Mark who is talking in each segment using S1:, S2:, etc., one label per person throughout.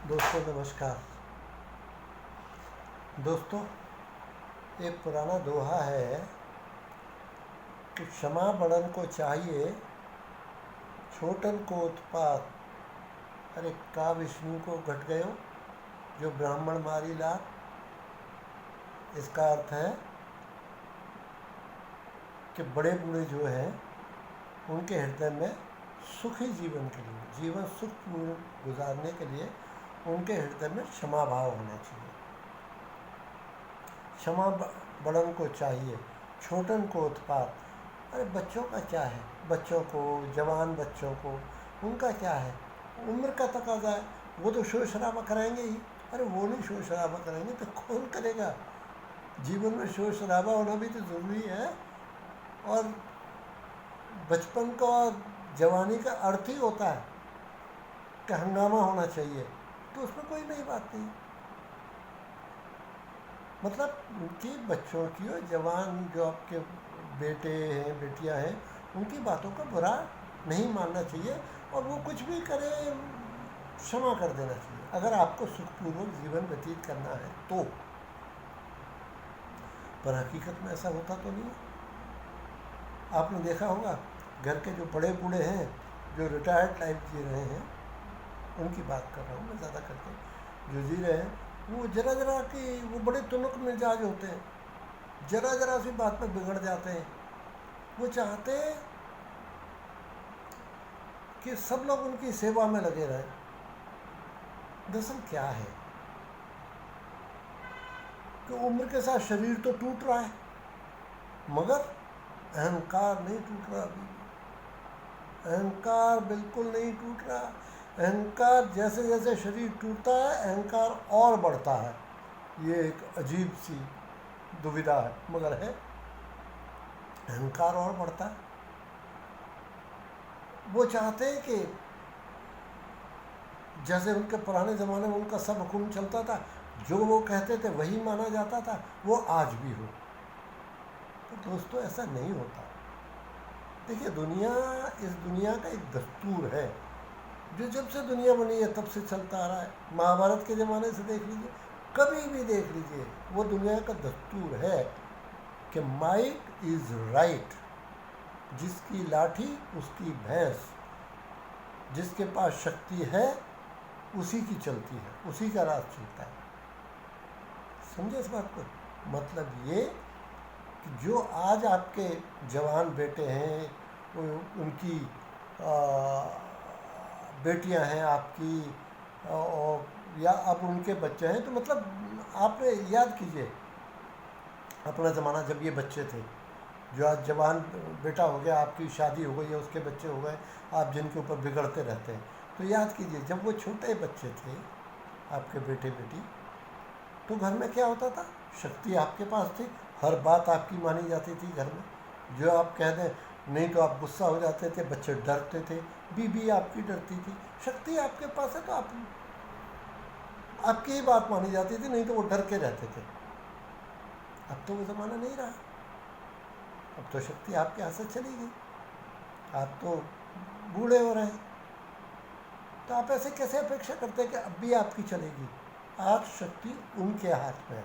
S1: दोस्तों नमस्कार। दोस्तों, एक पुराना दोहा है कि क्षमा बड़न को चाहिए, छोटन को उत्पात। अरे का विष्णु को घट गयो, जो ब्राह्मण मारी लात। इसका अर्थ है कि बड़े बूढ़े जो हैं उनके हृदय में सुखी जीवन के लिए, जीवन सुखपूर्ण गुजारने के लिए उनके हृदय में क्षमा भाव होना चाहिए। क्षमा बड़न को चाहिए, छोटन को उत्पात। अरे बच्चों का क्या है, बच्चों को, जवान बच्चों को, उनका क्या है, उम्र का तकाजा है, वो तो शोर शराबा कराएंगे ही। अरे वो नहीं शोर शराबा करेंगे तो कौन करेगा? जीवन में शोर शराबा होना भी तो ज़रूरी है। और बचपन का और जवानी का अर्थ ही होता है कि हंगामा होना चाहिए, तो उसमें कोई नई बात नहीं। मतलब उनकी बच्चों की और जवान जो आपके बेटे हैं, बेटियां हैं, उनकी बातों का बुरा नहीं मानना चाहिए और वो कुछ भी करे क्षमा कर देना चाहिए, अगर आपको सुखपूर्वक जीवन व्यतीत करना है तो। पर हकीकत में ऐसा होता तो नहीं है। आपने देखा होगा घर के जो बड़े बूढ़े हैं, जो रिटायर्ड लाइफ जी रहे हैं, उनकी बात कर रहा हूँ मैं, ज़्यादा करके जो जी रहे हैं, वो जरा जरा की वो बड़े तुनक मिजाज होते हैं, जरा जरा सी बात में बिगड़ जाते हैं। वो चाहते हैं कि सब लोग उनकी सेवा में लगे रहें। दरअसल क्या है कि उम्र के साथ शरीर तो टूट रहा है, मगर अहंकार नहीं टूट रहा। अभी अहंकार बिल्कुल नहीं टूट रहा। अहंकार जैसे जैसे शरीर टूटता है, अहंकार और बढ़ता है। ये एक अजीब सी दुविधा है, मगर है, अहंकार और बढ़ता है। वो चाहते हैं कि जैसे उनके पुराने ज़माने में उनका सब हुक्म चलता था, जो वो कहते थे वही माना जाता था, वो आज भी हो। तो दोस्तों ऐसा नहीं होता। देखिए, इस दुनिया का एक दस्तूर है जो जब से दुनिया बनी है तब से चलता आ रहा है। महाभारत के ज़माने से देख लीजिए, कभी भी देख लीजिए, वो दुनिया का दस्तूर है कि माइट इज़ राइट। जिसकी लाठी उसकी भैंस, जिसके पास शक्ति है उसी की चलती है, उसी का राज चलता है। समझे इस बात को? मतलब ये कि जो आज आपके जवान बेटे हैं, उनकी बेटियां हैं आपकी, या अब उनके बच्चे हैं, तो मतलब आपने याद कीजिए अपना ज़माना जब ये बच्चे थे, जो आज जवान बेटा हो गया, आपकी शादी हो गई या उसके बच्चे हो गए, आप जिनके ऊपर बिगड़ते रहते हैं, तो याद कीजिए जब वो छोटे बच्चे थे आपके बेटे बेटी, तो घर में क्या होता था? शक्ति आपके पास थी, हर बात आपकी मानी जाती थी घर में। जो आप कह दें, नहीं तो आप गुस्सा हो जाते थे, बच्चे डरते थे, बीबी आपकी डरती थी। शक्ति आपके पास है तो आपकी ही बात मानी जाती थी, नहीं तो वो डर के रहते थे। अब तो वो ज़माना नहीं रहा। अब तो शक्ति आपके हाथ से चली गई, आप तो बूढ़े हो रहे हैं, तो आप ऐसे कैसे अपेक्षा करते हैं कि अब भी आपकी चलेगी? आज शक्ति उनके हाथ में है,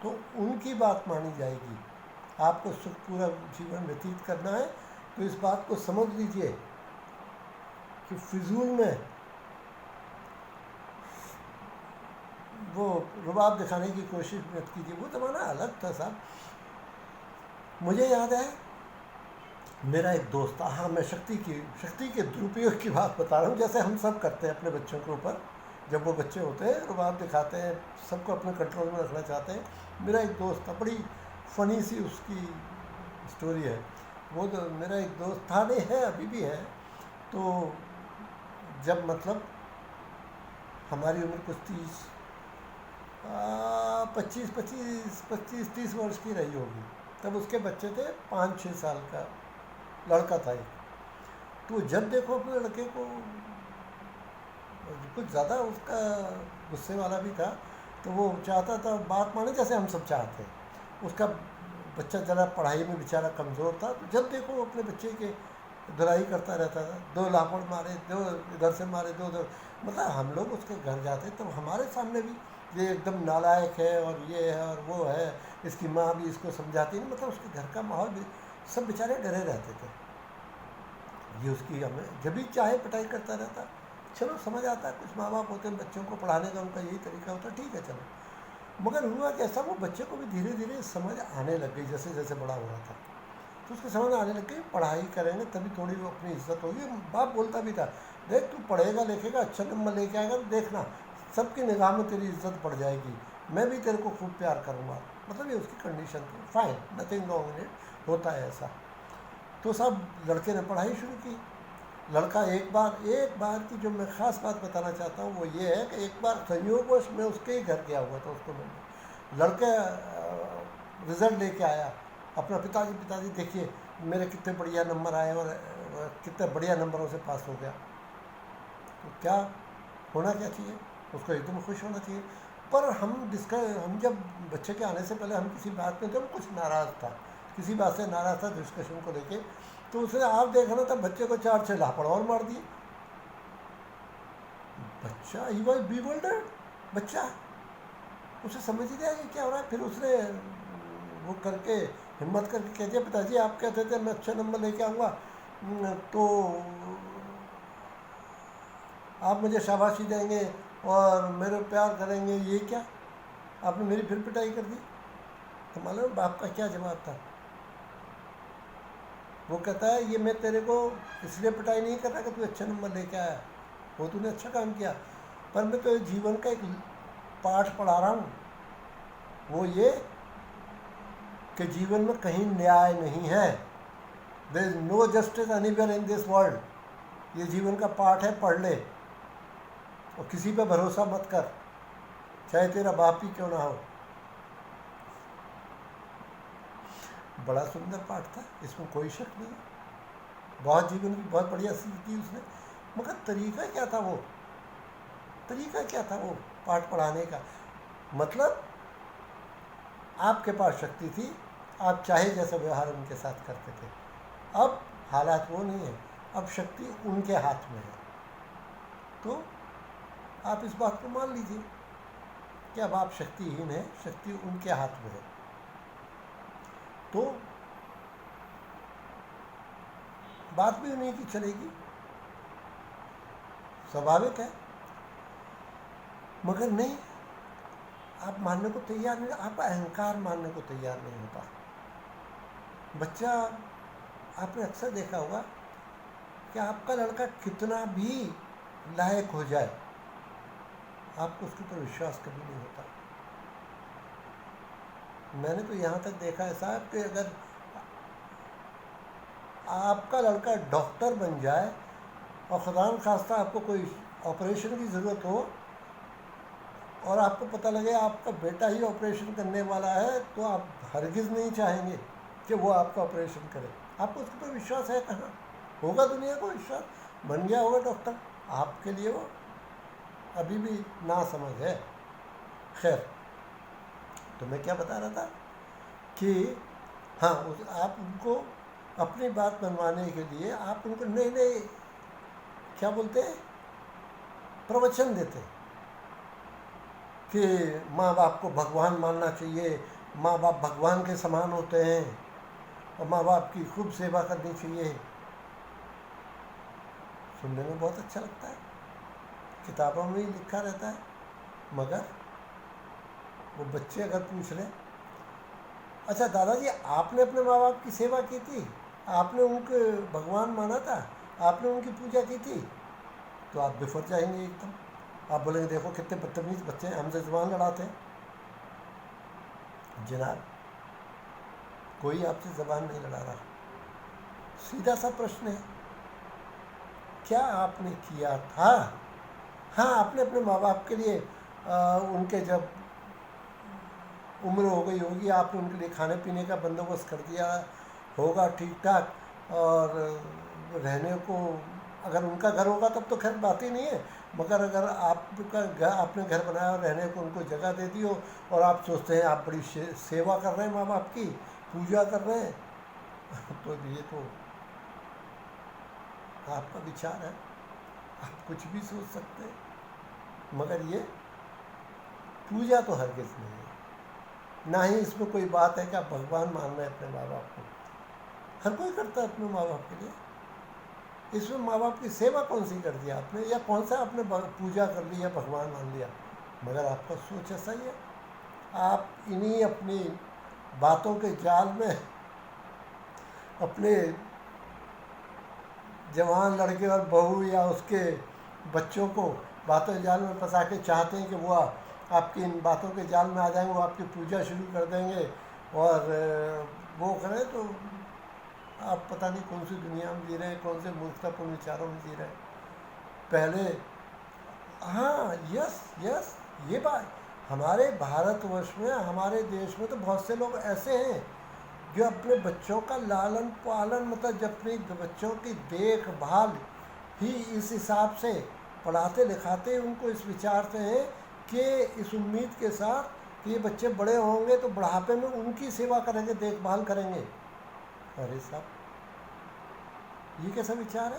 S1: तो उनकी बात मानी जाएगी। आपको सुखपूर्वक जीवन व्यतीत करना है तो इस बात को समझ लीजिए कि फिजूल में वो रुबाब दिखाने की कोशिश मत कीजिए। वो ज़माना अलग था साहब। मुझे याद है, मेरा एक दोस्त था, हाँ, मैं शक्ति के दुरुपयोग की बात बता रहा हूँ, जैसे हम सब करते हैं अपने बच्चों के ऊपर। जब वो बच्चे होते हैं, रुबाब दिखाते हैं, सबको अपने कंट्रोल में रखना चाहते हैं। मेरा एक दोस्त था, बड़ी फ़नी सी उसकी स्टोरी है। वो तो मेरा एक दोस्त था, नहीं है, अभी भी है। तो जब मतलब हमारी उम्र कुछ 25-30 वर्ष की रही होगी, तब उसके बच्चे थे, 5-6 साल का लड़का था एक। तो जब देखो अपने लड़के को, कुछ ज़्यादा उसका गुस्से वाला भी था, तो वो चाहता था बात माने जैसे हम सब चाहते हैं। उसका बच्चा ज़रा पढ़ाई में बेचारा कमज़ोर था, तो जब देखो अपने बच्चे के धुलाई करता रहता था। 2 लापड़ मारे, 2 इधर से मारे, 2 उधर। मतलब हम लोग उसके घर जाते तो हमारे सामने भी ये एकदम नालायक है और ये है और वो है, इसकी माँ भी इसको समझाती नहीं, मतलब उसके घर का माहौल भी सब बेचारे डरे रहते थे। ये उसकी हमें जब भी चाहे पिटाई करता रहता। चलो समझ आता है, कुछ माँ बाप होते हैं बच्चों को पढ़ाने का उनका यही तरीका होता है, ठीक है चलो। मगर हुआ कैसा, वो बच्चे को भी धीरे धीरे समझ आने लग गई जैसे जैसे बड़ा हो रहा था। तो उसको समझ आने लग गई पढ़ाई करेंगे तभी थोड़ी वो अपनी इज्जत होगी। बाप बोलता भी था, देख तू पढ़ेगा लिखेगा अच्छा नंबर लेके आएगा तो देखना सबकी निगाह में तेरी इज्जत बढ़ जाएगी, मैं भी तेरे को खूब प्यार करूँगा। मतलब ये उसकी कंडीशन थी। Fine, nothing wrong in it, होता है ऐसा। तो सब लड़के ने पढ़ाई शुरू की। लड़का एक बार की जो मैं ख़ास बात बताना चाहता हूँ वो ये है कि एक बार संयोगवश मैं उसके ही घर गया हुआ था, उसको मैंने लड़का रिज़ल्ट लेके आया अपना, पिताजी देखिए मेरे कितने बढ़िया नंबर आए और कितने बढ़िया नंबरों से पास हो गया। तो क्या होना क्या चाहिए, उसको एकदम खुश होना चाहिए। पर हम जब बच्चे के आने से पहले हम किसी बात में थे, वो कुछ नाराज़ था, किसी बात से नाराज़ था डिस्कशन को लेके। तो उसने आप देखना था बच्चे को 4-6 लापड़ और मार दिए। बच्चा ही वॉज बीवल्डर्ड, बच्चा उसे समझ ही नहीं आया कि क्या हो रहा है। फिर उसने वो करके हिम्मत करके कह दिया, पिताजी आप कहते थे मैं अच्छा नंबर लेके आऊँगा तो आप मुझे शाबाशी देंगे और मेरे प्यार करेंगे, ये क्या आपने मेरी फिर पिटाई कर दी। तो मालूम बाप का क्या जवाब था, वो कहता है ये मैं तेरे को इसलिए पिटाई नहीं कर रहा कि तू अच्छा नंबर लेके आया, वो तूने अच्छा काम किया, पर मैं तो जीवन का एक पाठ पढ़ा रहा हूँ, वो ये कि जीवन में कहीं न्याय नहीं है। There is no justice anywhere in this world. ये जीवन का पाठ है, पढ़ ले और किसी पे भरोसा मत कर, चाहे तेरा बाप ही क्यों ना हो। बड़ा सुंदर पाठ था, इसमें कोई शक नहीं। बहुत जीवन की बहुत बढ़िया सीख दी उसने। मगर तरीका क्या था वो पाठ पढ़ाने का। मतलब आपके पास शक्ति थी, आप चाहे जैसा व्यवहार उनके साथ करते थे। अब हालात वो नहीं है, अब शक्ति उनके हाथ में है। तो आप इस बात को मान लीजिए कि अब आप शक्तिहीन हैं, शक्ति उनके हाथ में है। तो बात भी उन्हीं की चलेगी, स्वाभाविक है। मगर नहीं, आप मानने को तैयार नहीं, आप अहंकार मानने को तैयार नहीं होता। बच्चा, आपने अक्सर देखा होगा कि आपका लड़का कितना भी लायक हो जाए, आपको उसके ऊपर विश्वास कभी नहीं होता। मैंने तो यहाँ तक देखा है साहब कि अगर आपका लड़का डॉक्टर बन जाए और खुदा न खास्ता आपको कोई ऑपरेशन की ज़रूरत हो और आपको पता लगे आपका बेटा ही ऑपरेशन करने वाला है, तो आप हरगिज़ नहीं चाहेंगे कि वो आपका ऑपरेशन करे। आपको उसके ऊपर विश्वास है कहाँ? होगा दुनिया को विश्वास, बन गया होगा डॉक्टर, आपके लिए वो अभी भी ना समझ है। खैर, तो मैं क्या बता रहा था कि हाँ, आप उनको अपनी बात मनवाने के लिए आप उनको नए नए क्या बोलते हैं, प्रवचन देते हैं कि माँ बाप को भगवान मानना चाहिए, माँ बाप भगवान के समान होते हैं और माँ बाप की खूब सेवा करनी चाहिए। सुनने में बहुत अच्छा लगता है, किताबों में ही लिखा रहता है। मगर वो बच्चे अगर पूछ लें, अच्छा दादाजी आपने अपने माँ बाप की सेवा की थी, आपने उनको भगवान माना था, आपने उनकी पूजा की थी, तो आप बिफर जाएंगे एकदम। आप बोलेंगे देखो कितने बदतमीज बच्चे हैं, हमसे ज़ुबान लड़ाते हैं। जनाब, कोई आपसे ज़बान नहीं लड़ा रहा। सीधा सा प्रश्न है, क्या आपने किया था? हाँ, आपने अपने माँ बाप के लिए उनके जब उम्र हो गई होगी, आपने उनके लिए खाने पीने का बंदोबस्त कर दिया होगा ठीक ठाक, और रहने को अगर उनका घर होगा तब तो खैर बात ही नहीं है। मगर अगर आपका घर, आपने घर बनाया और रहने को उनको जगह दे दी हो और आप सोचते हैं आप बड़ी सेवा कर रहे हैं, माँ बाप की पूजा कर रहे हैं, तो ये तो आपका विचार है, आप कुछ भी सोच सकते हैं। मगर ये पूजा तो हरगिज़ नहीं है। ना ही इसमें कोई बात है कि आप भगवान मान रहे हैं अपने माँ बाप को। हर कोई करता है अपने माँ बाप के लिए। इसमें माँ बाप की सेवा कौन सी कर दी आपने, या कौन सा आपने पूजा कर ली या भगवान मान लिया। मगर आपका सोच ऐसा ही है। आप इन्हीं अपनी बातों के जाल में अपने जवान लड़के और बहू या उसके बच्चों को बातों के जाल में फंसा के चाहते हैं कि वो आपकी इन बातों के जाल में आ जाएंगे, वो आपकी पूजा शुरू कर देंगे और वो करें। तो आप पता नहीं कौन सी दुनिया में जी रहे हैं, कौन से मूर्खतापूर्ण विचारों में जी रहे हैं। पहले हाँ, यस यस, ये बात हमारे भारतवर्ष में, हमारे देश में तो बहुत से लोग ऐसे हैं जो अपने बच्चों का लालन पालन, मतलब जब अपने बच्चों की देखभाल ही इस हिसाब से पढ़ाते लिखाते उनको इस विचार से हैं कि इस उम्मीद के साथ कि ये बच्चे बड़े होंगे तो बुढ़ापे में उनकी सेवा करेंगे, देखभाल करेंगे। अरे साहब, ये कैसा विचार है।